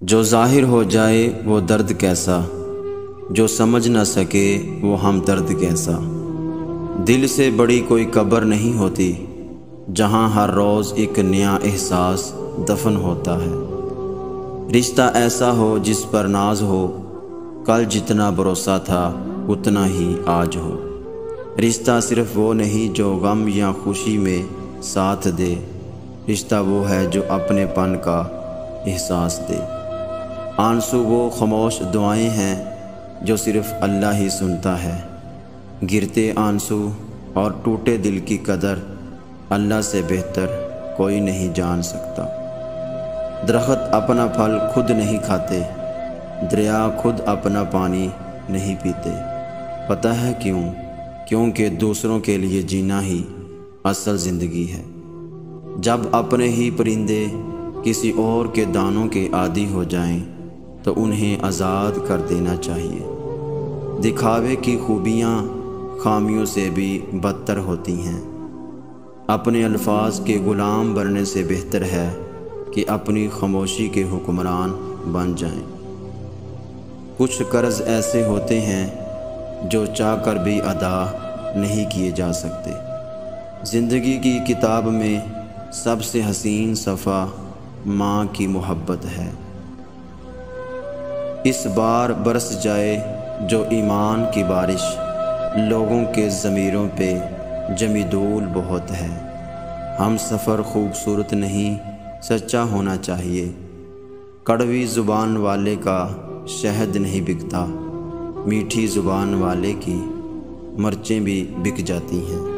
جو ظاہر ہو جائے وہ درد کیسا، جو سمجھ نہ سکے وہ ہم درد کیسا۔ دل سے بڑی کوئی قبر نہیں ہوتی، جہاں ہر روز ایک نیا احساس دفن ہوتا ہے۔ رشتہ ایسا ہو جس پر ناز ہو، کل جتنا بھروسہ تھا اتنا ہی آج ہو۔ رشتہ صرف وہ نہیں جو غم یا خوشی میں ساتھ دے، رشتہ وہ ہے جو اپنے پن کا احساس دے۔ آنسو وہ خاموش دعائیں ہیں جو صرف اللہ ہی سنتا ہے۔ گرتے آنسو اور ٹوٹے دل کی قدر اللہ سے بہتر کوئی نہیں جان سکتا۔ درخت اپنا پھل خود نہیں کھاتے، دریا خود اپنا پانی نہیں پیتے۔ پتہ ہے کیوں؟ کیونکہ دوسروں کے لیے جینا ہی اصل زندگی ہے۔ جب اپنے ہی پرندے کسی اور کے دانوں کے عادی ہو جائیں تو انہیں آزاد کر دینا چاہیے۔ دکھاوے کی خوبیاں خامیوں سے بھی بدتر ہوتی ہیں۔ اپنے الفاظ کے غلام بننے سے بہتر ہے کہ اپنی خاموشی کے حکمران بن جائیں۔ کچھ قرض ایسے ہوتے ہیں جو چاہ کر بھی ادا نہیں کیے جا سکتے۔ زندگی کی کتاب میں سب سے حسین صفحہ ماں کی محبت ہے۔ اس بار برس جائے جو ایمان کی بارش، لوگوں کے ضمیروں پہ جمی دھول بہت ہے۔ ہم سفر خوبصورت نہیں سچا ہونا چاہیے۔ کڑوی زبان والے کا شہد نہیں بکتا، میٹھی زبان والے کی مرچیں بھی بک جاتی ہیں۔